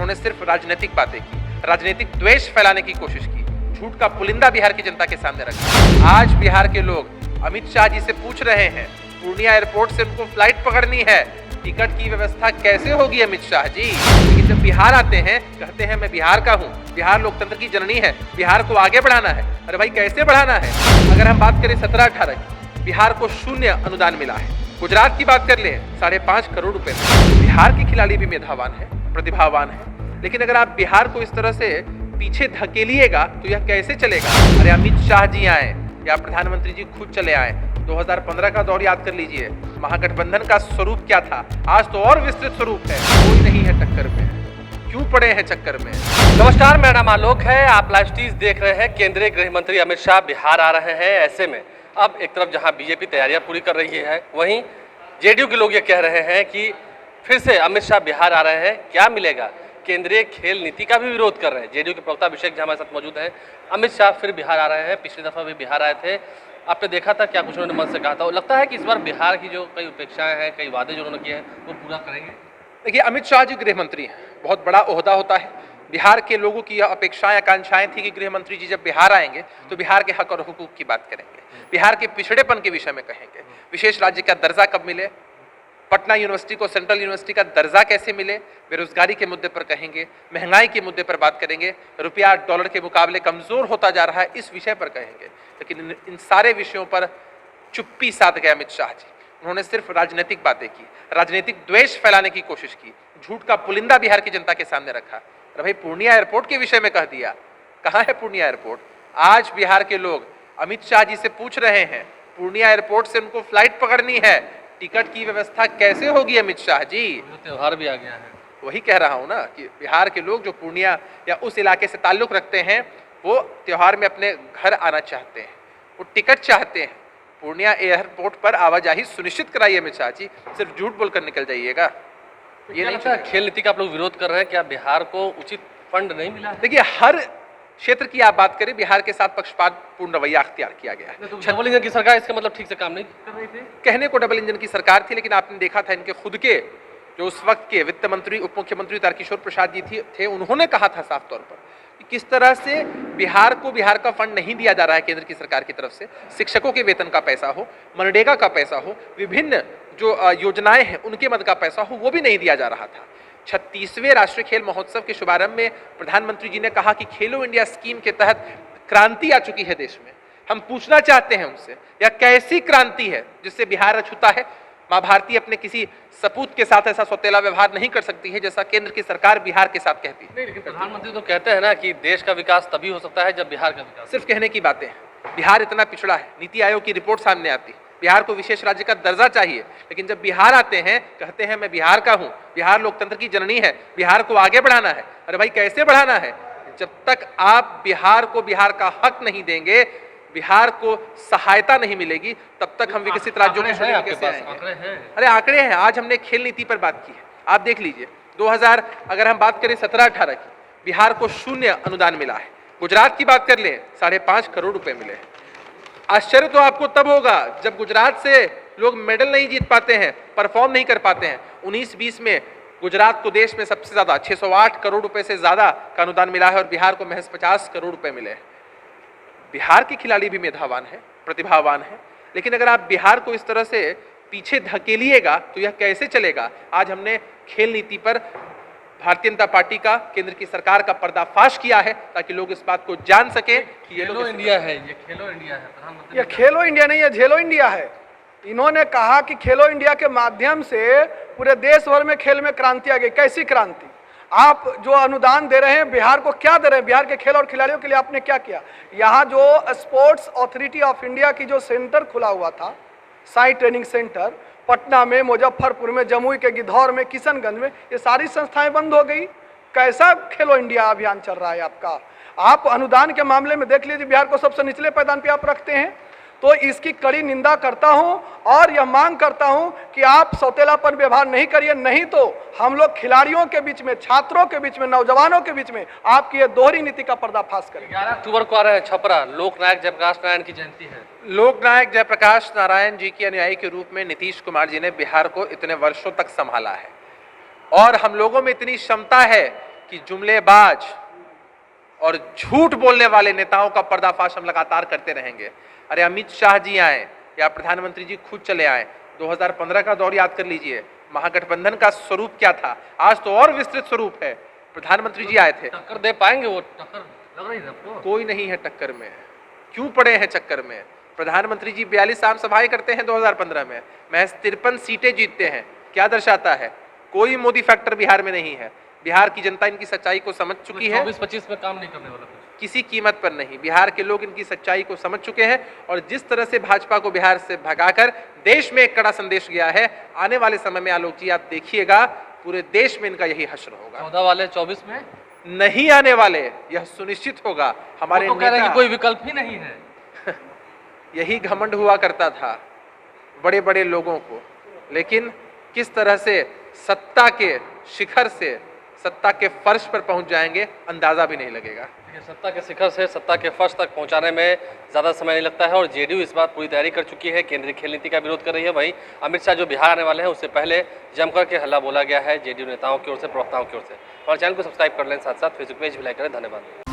उन्होंने सिर्फ राजनीतिक बातें की, राजनीतिक द्वेष फैलाने की कोशिश की, झूठ का पुलिंदा बिहार की जनता के सामने रखा। आज बिहार के लोग अमित शाह जी से पूछ रहे हैं, पूर्णिया एयरपोर्ट से उनको फ्लाइट पकड़नी है, टिकट की व्यवस्था कैसे होगी अमित शाह जी। लेकिन जब बिहार आते हैं कहते हैं मैं बिहार का हूँ, बिहार लोकतंत्र की जननी है, बिहार को आगे बढ़ाना है। अरे भाई कैसे बढ़ाना है? अगर हम बात करें 17-18 की, बिहार को 0 अनुदान मिला है। गुजरात की बात कर ले 5.5 करोड़ रुपए में। बिहार के खिलाड़ी भी मेधावान है, प्रतिभावान है, लेकिन अगर आप बिहार को इस तरह से पीछे धकेलिएगा तो यह कैसे चलेगा? अरे अमित शाह जी आए या प्रधानमंत्री जी खुद चले आए, 2015 का दौर याद कर लीजिए, महागठबंधन का स्वरूप क्या था, आज तो और विस्तृत स्वरूप है। कोई नहीं है टक्कर में, क्यों पड़े हैं चक्कर में? नमस्कार, मेरा नाम आलोक है। आप लाइव स्ट्रीम देख रहे हैं। केंद्रीय गृह मंत्री अमित शाह बिहार आ रहे हैं। ऐसे में अब एक तरफ जहां बीजेपी तैयारियां पूरी कर रही है, वहीं जेडीयू के लोग ये कह रहे हैं कि फिर से अमित शाह बिहार आ रहे हैं, क्या मिलेगा? केंद्रीय खेल नीति का भी विरोध कर रहे हैं। जेडीयू के प्रवक्ता अभिषेक झा हमारे साथ मौजूद हैं। अमित शाह फिर बिहार आ रहे हैं, पिछली दफा भी बिहार आए थे, आपने देखा था क्या कुछ उन्होंने मन से कहा था। लगता है कि इस बार बिहार की जो कई अपेक्षाएं हैं, कई वादे जो उन्होंने किए हैं, वो पूरा करेंगे। देखिए, अमित शाह जी गृह मंत्री हैं, बहुत बड़ा ओहदा होता है। बिहार के लोगों की यह अपेक्षाएं आकांक्षाएं थी कि गृह मंत्री जी जब बिहार आएंगे तो बिहार के हक और हुकूक की बात करेंगे, बिहार के पिछड़ेपन के विषय में कहेंगे, विशेष राज्य का दर्जा कब मिले, पटना यूनिवर्सिटी को सेंट्रल यूनिवर्सिटी का दर्जा कैसे मिले, बेरोजगारी के मुद्दे पर कहेंगे, महंगाई के मुद्दे पर बात करेंगे, रुपया डॉलर के मुकाबले कमजोर होता जा रहा है, इस विषय पर कहेंगे। लेकिन इन सारे विषयों पर चुप्पी साध गए अमित शाह जी। उन्होंने सिर्फ राजनीतिक बातें की, राजनीतिक द्वेष फैलाने की कोशिश की, झूठ का पुलिंदा बिहार की जनता के सामने रखा। अरे भाई पूर्णिया एयरपोर्ट के विषय में कह दिया, कहाँ है पूर्णिया एयरपोर्ट? आज बिहार के लोग अमित शाह जी से पूछ रहे हैं, पूर्णिया एयरपोर्ट से उनको फ्लाइट पकड़नी है, टिकट की व्यवस्था कैसे होगी अमित शाह जी? त्योहार भी आ गया है। वही कह रहा हूं ना कि बिहार के लोग जो पूर्णिया या उस इलाके से ताल्लुक रखते हैं, वो त्योहार में अपने घर आना चाहते हैं, वो टिकट चाहते हैं। पूर्णिया एयरपोर्ट पर आवाजाही सुनिश्चित कराइए अमित शाह जी, सिर्फ झूठ बोलकर निकल जाइएगा। ये नहीं था खेल नीति का आप लोग विरोध कर रहे हैं, क्या बिहार को उचित फंड नहीं मिला? देखिए, हर क्षेत्र की आप बात करें, बिहार के साथ पक्षपातपूर्ण रवैया अख्तियार किया गया है। तो डबल इंजन की सरकार इसका मतलब ठीक से काम नहीं कर रही थी। कहने को डबल इंजन की सरकार थी, लेकिन आपने देखा था इनके खुद के जो उस वक्त के वित्त मंत्री उप मुख्यमंत्री तारकिशोर प्रसाद जी थे, उन्होंने कहा था साफ तौर पर कि किस तरह से बिहार को बिहार का फंड नहीं दिया जा रहा है केंद्र की सरकार की तरफ से। शिक्षकों के वेतन का पैसा हो, मनरेगा का पैसा हो, विभिन्न जो योजनाएं हैं उनके मद का पैसा हो, वो भी नहीं दिया जा रहा था। 36वें राष्ट्रीय खेल महोत्सव के शुभारंभ में प्रधानमंत्री जी ने कहा कि खेलो इंडिया स्कीम के तहत क्रांति आ चुकी है देश में। हम पूछना चाहते हैं उनसे, यह कैसी क्रांति है जिससे बिहार अछूता है? मां भारती अपने किसी सपूत के साथ ऐसा सौतेला व्यवहार नहीं कर सकती है जैसा केंद्र की सरकार बिहार के साथ कहती है। नहीं, लेकिन प्रधानमंत्री तो कहते हैं ना कि देश का विकास तभी हो सकता है जब बिहार का विकास। सिर्फ कहने की बातें हैं। बिहार इतना पिछड़ा है, नीति आयोग की रिपोर्ट सामने आती है, बिहार को विशेष राज्य का दर्जा चाहिए, लेकिन जब बिहार आते हैं कहते हैं मैं बिहार का हूँ, बिहार लोकतंत्र की जननी है, बिहार को आगे बढ़ाना है। अरे भाई कैसे बढ़ाना है? जब तक आप बिहार को बिहार का हक नहीं देंगे, बिहार को सहायता नहीं मिलेगी, तब तक हम विकसित राज्यों की श्रेणी में कैसे आएंगे? अरे आंकड़े हैं। आज हमने खेल नीति पर बात की है, आप देख लीजिए 2000 अगर हम बात करें 17-18 की, बिहार को 0 अनुदान मिला है। गुजरात की बात कर ले 5.5 करोड़ रुपए मिले हैं। आश्चर्य तो आपको तब होगा जब गुजरात से लोग मेडल नहीं जीत पाते हैं, परफॉर्म नहीं कर पाते हैं। 19-20 में गुजरात को देश में सबसे ज्यादा 608 करोड़ रुपए से ज्यादा का अनुदान मिला है और बिहार को महज 50 करोड़ रुपए मिले हैं। बिहार के खिलाड़ी भी मेधावान है, प्रतिभावान है, लेकिन अगर आप बिहार को इस तरह से पीछे धकेलिएगा तो यह कैसे चलेगा? आज हमने खेल नीति पर भारतीय जनता पार्टी का, केंद्र की सरकार का पर्दाफाश किया है ताकि लोग इस बात को जान सके कि ये खेलो इंडिया है, ये खेलो इंडिया है। प्रधानमंत्री ये खेलो इंडिया नहीं है, झेलो इंडिया है। इन्होंने कहा कि खेलो इंडिया के माध्यम से पूरे देश भर में खेल में क्रांति आ गई। कैसी क्रांति? आप जो अनुदान दे रहे हैं बिहार को, क्या दे रहे हैं? बिहार के खेल और खिलाड़ियों के लिए आपने क्या किया? यहाँ जो स्पोर्ट्स अथॉरिटी ऑफ इंडिया की जो सेंटर खुला हुआ था, साई ट्रेनिंग सेंटर, पटना में, मुजफ्फरपुर में, जमुई के गिद्धौर में, किशनगंज में, ये सारी संस्थाएं बंद हो गई। कैसा खेलो इंडिया अभियान चल रहा है आपका? आप अनुदान के मामले में देख लीजिए, बिहार को सबसे निचले पायदान पे आप रखते हैं। तो इसकी कड़ी निंदा करता हूं और यह मांग करता हूं कि आप सौतेलापन व्यवहार नहीं करिए, नहीं तो हम लोग खिलाड़ियों के बीच में, छात्रों के बीच में, नौजवानों के बीच में आपकी ये दोहरी नीति का पर्दाफाश करेंगे। 11 अक्टूबर को आ रहे हैं छपरा, लोकनायक जयप्रकाश नारायण की जयंती है। लोकनायक जयप्रकाश नारायण जी के अनुयायी के रूप में नीतीश कुमार जी ने बिहार को इतने वर्षों तक संभाला है और हम लोगों में इतनी क्षमता है कि जुमलेबाज और झूठ बोलने वाले नेताओं का पर्दाफाश हम लगातार करते रहेंगे। अरे अमित शाह जी आए या प्रधानमंत्री जी खुद चले आए, 2015 का दौर याद कर लीजिए, महागठबंधन का स्वरूप क्या था, आज तो और विस्तृत स्वरूप है। प्रधानमंत्री जी आए थे, टक्कर दे पाएंगे वो? टक्कर लग रही है आपको? कोई नहीं है टक्कर में, क्यों पड़े हैं चक्कर में? प्रधानमंत्री जी 42 आम सभाएं करते हैं 2015 में, महज 53 सीटें जीतते हैं। क्या दर्शाता है? कोई मोदी फैक्टर बिहार में नहीं है। बिहार की जनता इनकी सच्चाई को समझ चुकी है, 24-25 में काम नहीं करने वाला कुछ। किसी कीमत पर नहीं। बिहार के लोग इनकी सच्चाई को समझ चुके हैं और जिस तरह से भाजपा को बिहार से भगाकर देश में एक कड़ा संदेश गया है, आने वाले समय में आलोक जी आप देखिएगा पूरे देश में इनका यही हश्र होगा। 14 वाले 24 में नहीं आने वाले, यह सुनिश्चित होगा। हमारे वो तो कह रहे हैं नेता, कि कोई विकल्प ही नहीं है। यही घमंड हुआ करता था बड़े बड़े लोगों को, लेकिन किस तरह से सत्ता के शिखर से सत्ता के फर्श पर पहुंच जाएंगे अंदाजा भी नहीं लगेगा। देखिए, सत्ता के शिखर से सत्ता के फर्श तक पहुंचाने में ज़्यादा समय नहीं लगता है और जेडीयू इस बार पूरी तैयारी कर चुकी है, केंद्रीय खेल नीति का विरोध कर रही है। वहीं अमित शाह जो बिहार आने वाले हैं उससे पहले जमकर के हल्ला बोला गया है जेडीयू नेताओं की ओर से, प्रवक्ताओं की ओर से। हमारे चैनल को सब्सक्राइब कर लें, साथ साथ फेसबुक पेज भी लाइक करें। धन्यवाद।